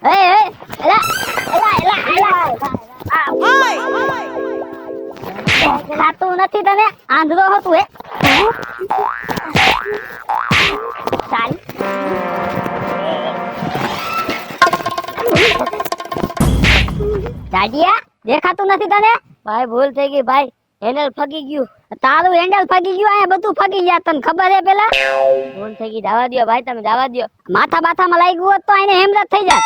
એ એલા એલા એલા એલા ખાતું નથી તને આંધળો હતું હે ચાલ દાડિયા દેખાતું નથી તને ભાઈ ભૂલ થઈ ગઈ ભાઈ, હેન્ડલ ફગી ગયું. તારું હેન્ડલ ફગી ગયું આ બધું ફગી ગયા તને ખબર હે પેલા ભૂલ થઈ ગઈ, જવા દ્યો ભાઈ, તમે જવા દ્યો. માથા બાથામાં લાગ્યું હોત તો એને હેમરજ થઈ જાત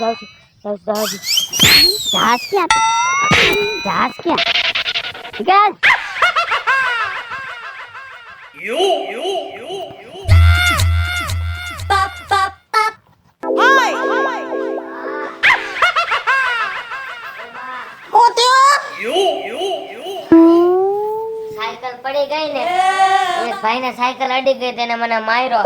જાઉં છું, જવા દ્યો. જહાજ ક્યાં જહાજ ક્યાં ગેસ સાયકલ પડી ગઈ ને, એક ભાઈને સાયકલ અડી ગઈ, તેને મને માર્યો.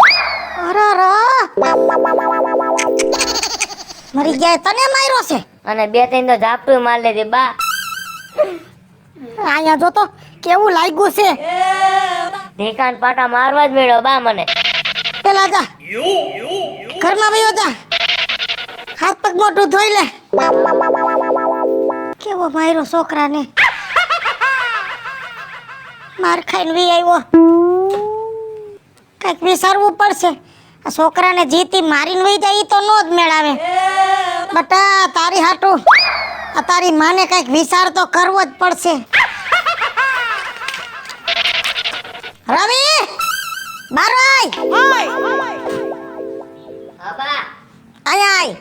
મરી ગયા તને માર્યો છે અને બે ત્રણ તો ઝાપટું માર લીધી બા. અહીંયા જો તો કેવું લાગ્યું છે ઢીકાન પાટા મારવા જ મળ્યો બા મને. પેલા જા ઘરમાં વયો જા હાથ પગ મોઢું ધોઈ લે કેવો માર્યો છોકરાને માર ખાઈને વી આવ્યો કઈક વિચારવું પડશે આ છોકરાને જીતી મારીને વહી જાય ઈ તો નો જ મેળાવે બટા તારી હાટું આ તારી માને કઈક વિચાર તો કરવો જ પડશે રવિ બારવાઈ હા બા, આય આય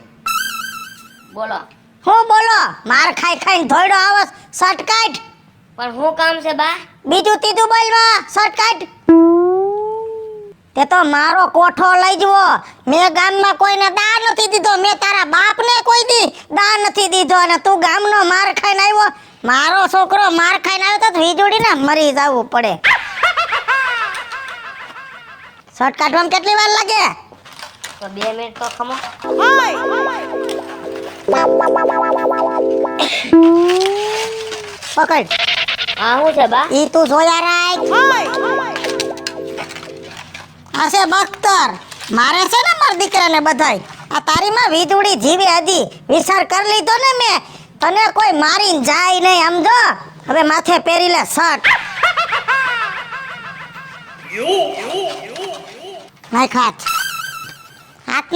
બોલો. હું બોલો માર ખાઈ ખાઈને ધોઈડો આવસ શર્ટ કાઢ પણ શું કામ છે બા? બીજું ત્રીજું બોલવા શર્ટ કાઢ તે તો મારો કોઠો લઈ જવો મેં ગામમાં કોઈને દાન નથી દીધો મેં તારા બાપને કોઈ દી દાન નથી દીધો અને તું ગામનો માર ખાઈને આવ્યો મારો છોકરો માર ખાઈને આવ્યો તો વીજળીને મરી જવું પડે શર્ટ કાઢવામાં કેટલી વાર લાગે તો 2 મિનિટ તો ખમો. પકડ હા શું છે બા? ઈ તું જોયા રાખ આ છે બખ્તર મારે છે ને મારા દીકરાને બધાય આ તારી માં વીજળી જીવી હજી વિચાર કરી લીધો ને મેં તને કોઈ મારીને જાય નહીં સમજો હવે માથે પહેરી લે શર્ટ નાખ હાથ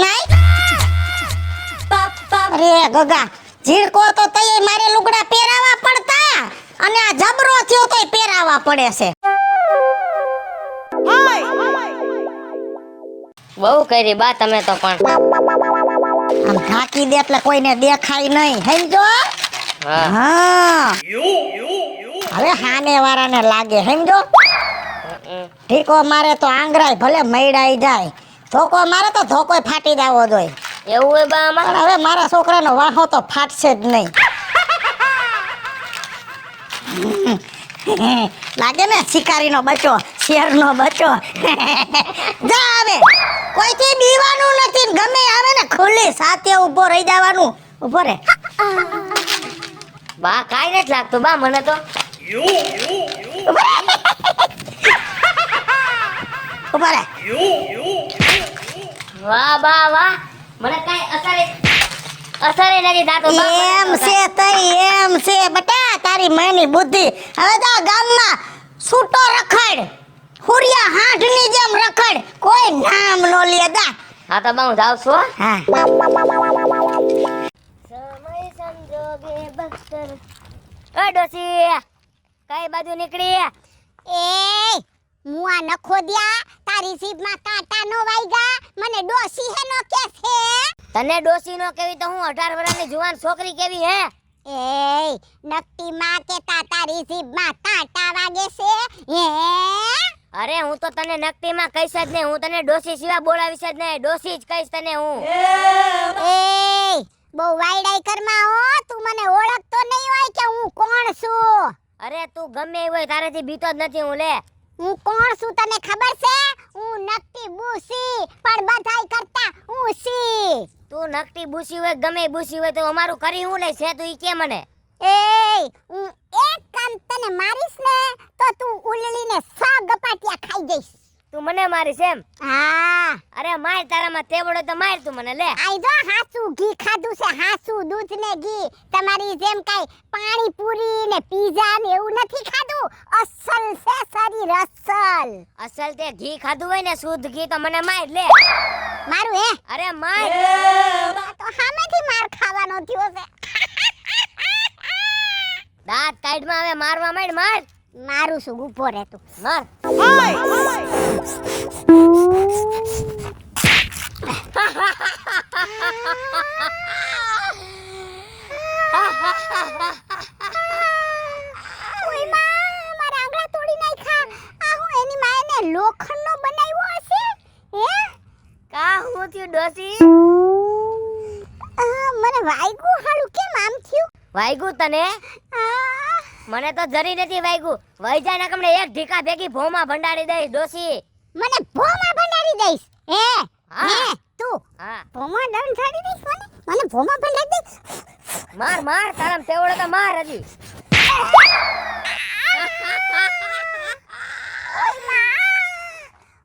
નાખ અરે ગગા ઝીડકો તો તઈ મારે લુગડા પહેરાવા પડતા અને આ જબરો થયો તોય પહેરાવા પડે છે બહુ કરી બા તમે તો પણ. આમ ઢાંકી દે એટલે કોઈને દેખાય નહીં સમજો હા હા હવે હામે વાળાને લાગે સમજો ઠીકો મારે તો આંગરાય ભલે મૈડાઈ જાય ધોકો મારે તો ધોકોય ફાટી જાવો જોઈએ એવું હોય બા આમાં? પણ હવે મારા છોકરાનો વાહો તો ફાટશે જ નહીં લાગે ને શિકારીનો બચ્ચો શેરનો બચ્ચો જા હવે કોઈથી બીવાનું નથી ને ગમે આવે ને ખુલ્લી સાથે ઊભો રહી જવાનું ઊભો રે બા કાઈ નથી લાગતું બા મને તો. ઊભો રે વાહ બા વાહ, મને કઈ અસરે નથી થાતો બા. એમ છે તઈ એમ છે બટા તારી માની બુદ્ધિ હવે તો ગામમાં છૂટો રખડ હુરિયા હાંઢની જેમ રખડ કોઈ નામ નો લે દા હા તો બા હું જાઉં છું હો. હા સમય સંજોગે બખ્તર. ઓય ડોસી કઈ બાજુ નીકળી? એ મુઆ નખો દ્યા તારી જીભમાં કાંટા નો વાગ્યા મને ડોસી હે નો કે છે તને ડોસી નો કેવી તો હું 18 વર્ષની જુવાન છોકરી કેવી હે? એ નકટી માં કે તારી જીભમાં કાંટા વાગે છે હે અરે હું તો તને નકટીમાં કહીશ જ નહીં, હું તને ડોસી સિવાય બોલાવીશ જ નહીં, ડોસી જ કહીશ તને હું. એ બહુ વાયડાઈ કરમાં હો તું મને ઓળખતો નહીં હોય કે હું કોણ છું અરે તું ગમે એવી હોય તારેથી બીતો જ નથી હું લે. હું કોણ છું તને ખબર છે હું નકટી બુસી પણ બધાય કરતા ઊંસી તું નકટી બુસી હોય ગમે એ બુસી હોય તો અમારું કરી હું લઈશ હે તું ઈ કે મને? એ હું એક કામ તને મારીશ ને તો તું ઉલળીને 100 ગપાટિયા ખાઈ જઈશ તું મને મારીશ એમ? હા અરે અરે માર તારામાં તેવડો તો માર તું મને લે. આઈ જો હાસુ ઘી ખાધું છે, હાસુ દૂધ ને ઘી. તમારી જેમ કાઈ પાણી પૂરી ને પીઝા ને એવું નથી ખાધું. અસલ છે શરીર અસલ. અસલ તે ઘી ખાધું હોય ને શુદ્ધ ઘી તો મને માર લે. મારું હે અરે માર. આ તો સામેથી માર ખાવાનો થયો છે. દાંત કાઢમાં હવે મારવા માંડ માર. મારું શું ઊભો રહે તું. માર. ઓય માં, મારા આંગળા તોડી નાખ્યા. આ હું એની માને લોખંડનો બનાવ્યો હશે હે? કા હું થયું ડોસી? મને વાગ્યું હાલું કેમ આમ થયું? વાગ્યું તને? આ, મને તો જરી નથી વાગ્યું. વઈ જાય ને કમણે એક ઢીકા ભેગી ભોમાં ભંડારી દઈશ ડોસી. મને ભોમાં ભંડારી દઈશ હે? હા. હે તું હા ભોમાં દંડારી દઈશ મને ભોમાં ભંડારી દઈશ. માર માર તારામ તેવડો તો માર હજી.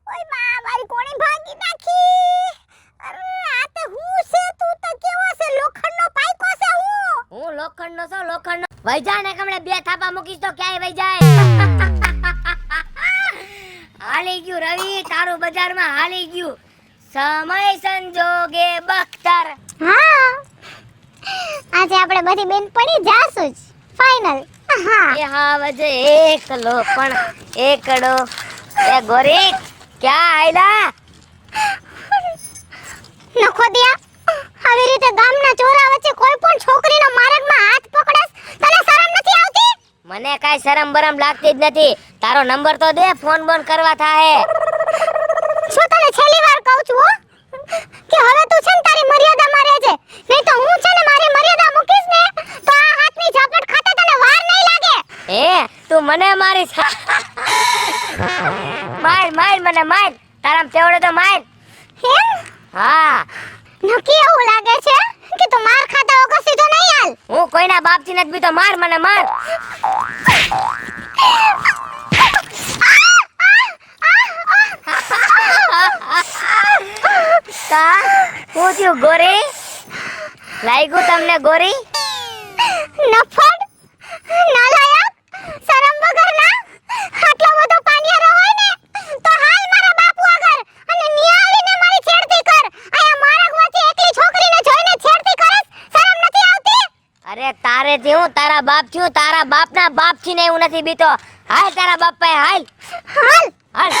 ઓય માં મારી કોણી ભાગી નાખી. અરે આ તો હું છે, તું તો કેવો છે, લોખંડનો પાઇકો છે હું લોખંડનો છો લોખંડનો. વઈ જા ને કમણે બે થાપા મૂકીશ તો ક્યાંય વઈ જાય. હાલી ગયું રવિ તારું બજારમાં હાલી ગયું. સમય સંજોગે બખ્તર. હા આજે આપણે બધી બેન પડી જાશું જ ફાઇનલ. હા એ હાવજ એકલો પણ એકડો. એ ગોરી ક્યાં આયલા? નખો દિયા આવી રીતે ગામના ચોરા વચ્ચે કોઈ પણ છોકરીનો માર્ગમાં હાથ પકડસ, તને શરમ નથી આવતી? મને કાઈ શરમ બરમ લાગતી જ નથી. તારો નંબર તો દે, ફોન બોન કરવા થાહે. શું તને છેલ્લી વાર કહું છું હો કે હવે તું છે ને તારી મર્યાદામાં રહેજે, નહીં તો હું છે ને મારી મર્યાદા મૂકીશ ને તો આ હાથની ઝાપટ ખાતે તને વાર નહીં લાગે. એ તું મને મારીશ? માર માર મને માર. તારામ તેવડે તો માર. હે હા નક્કી એવું લાગે છે કે તું માર ખાતા વગર સીધો નહીં હાલ. હું કોઈના બાપથી નથી બીતો. માર મને માર. કા હું થયું ગોરી? લાગ્યું તમને ગોરી? નફડ નાલાયક શરમ વગરના આટલો બધો પાનિયારો હોય ને તો હાલ મારા બાપુ આગળ અને નિયાળીને મારી છેડતી કર. આયા માર્ગમાંથી એકલી છોકરીને જોઈને છેડતી કરસ, શરમ નથી આવતી? અરે તારે થી હું તારા બાપ થયું? તારા બાપના બાપ થી ને હું નથી બીતો. હાલ તારા બાપ પાસે હાલ હાલ હાલ.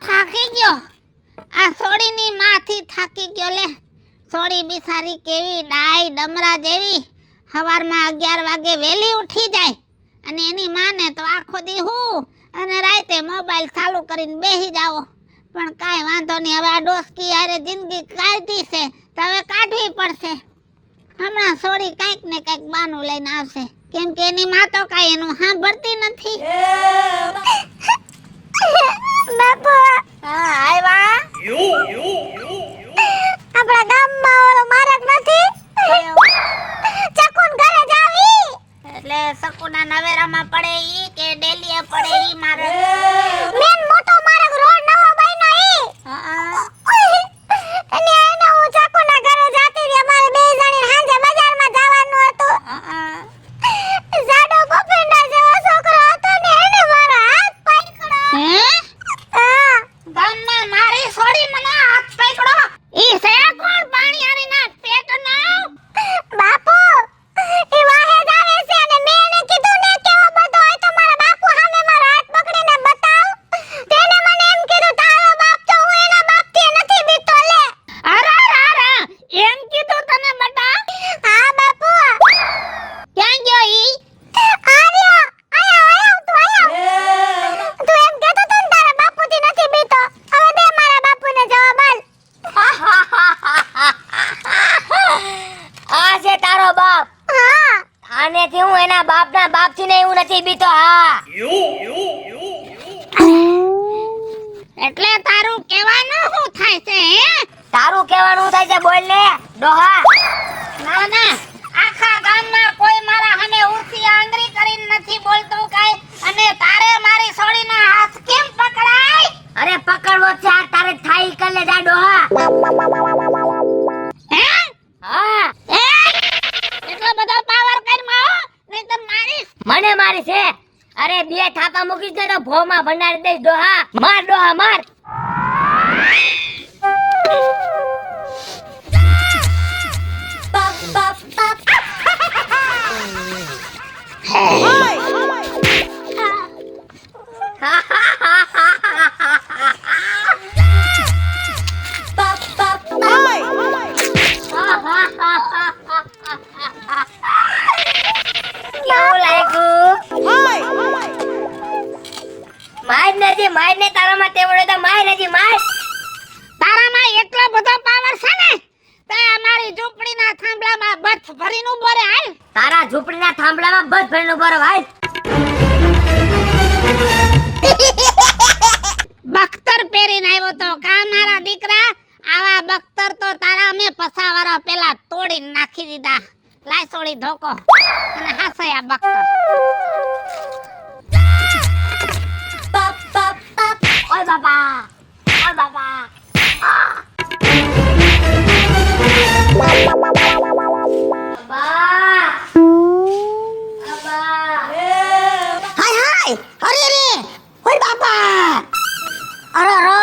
થાકી ગયો આ સોડીની માથી થાકી ગયો લે. સોડી બિસારી કેવી ડાઈ ડમરા જેવી સવારમાં 11 વાગે વેલી ઉઠી જાય અને એની માને તો આખો દી હું અને રાતે મોબાઈલ ચાલુ કરીને બેહી જાવો. પણ કાઈ વાંધો નહીં, હવે આ ડોસકી યારે જિંદગી કાઢી છે તો હવે કાઢવી પડશે. હમણાં સોડી કંઈક ને કંઈક બાનું લઈને આવશે, કેમ કે એની માં તો કાઈ એનું સાંભળતી નથી. બાપા હા આવ્યા. આપણા ગામમાં ઓલો મારક નથી, ચકુન ઘરે જાવી. એટલે સકુના નવેરામાં પડે ઈ કે ડેલીએ પડે ઈ મારક? મેન મોટો મારક રોડ નવો બન્યો ઈ. અને એને હું ચકુના ઘરે જાતી રહી. અમારે બે જણી સાંજે બજારમાં જવાનું હતું. જાડો પપીંડા જેવો છોકરો હતો ને એને મારો હાથ પકડ્યો. હા ગામમાં મારી છોડી મને હાથ પકડ્યો. ઈ છે કોણ પાણીયારી ના પેટનો? બાપુ ઈ વાહે જ આવે છે અને મેં એને કીધું ને કે ઓ બધો હોય તો મારા બાપુ સામે મારો હાથ પકડીને બતાવ. તેને મને એમ કીધું તારો બાપ તો હું એના બાપથી નથી બીતો લે. અરે એમ કીધું તને બટા? હા બાપુ. ક્યાં ગયો ઈ? આર્યો આયા તું આયા. તું એમ કહેતો તો ને તારા બાપુથી નથી બીતો. હવે દે મારા બાપુને જવાબ આલ. આ છે તારો બાપ? હા આનેથી હું એના બાપના બાપથી ને હું નથી બીતો. હા એટલે તારું કહેવાનું શું થાય છે હે? તારું કહેવાનું થાય છે બોલ ને ડોહા. ના ના આખા ગામમાં કોઈ મારા સામે ઊંચી આંગળી કરીને નથી બોલતું કાઈ, અને તારે મારી છોડીનો અરે બે થાપા મૂકીશ ને તો ભોમાં ભંડારી દઈશ ડોહા. માર ડોહા માર. કેવું લાગ્યું? માર ને તારામાં તેવડે તો માર નથી માર. તારામાં એટલો બધો પાવર છે ને તે અમારી ઝૂંપડીના થાંભલામાં બર્ફ ભરીને ઉભો રહે હાલ. તારા ઝૂંપડીના થાંભલામાં બસ ભરીને ઉભો રહો ભાઈ. બખ્તર પહેરીને આવ્યો તો કા મારા દીકરા. આવા બખ્તર તો તારા મેં પસાવારા પેલા તોડીને નાખી દીધા. લાય સોળી ધોકો અને હાસયા બખ્તર. ઓય બાબા ઓય બાબા. હાય હાય અરે રે ઓય બાપા અરે રો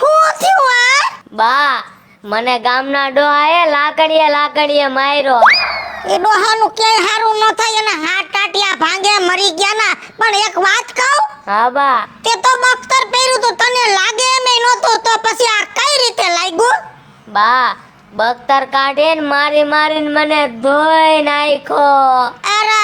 હું થયું આ બા મને ગામના ડોહાએ લાકડીએ માર્યો. એ ડોહાનું ક્યાંય હારું ન થાય અને હાથ ટાટિયા ભાંગે મરી ગયા ના. પણ એક વાત કહું, હા બા. તે તો બખ્તર પહેર્યું તો તને લાગે એમ નહોતું, તો પછી આ કઈ રીતે લાગ્યું? બા બખ્તર કાઢીને મારીને મને ધોઈ નાખ્યો. અરે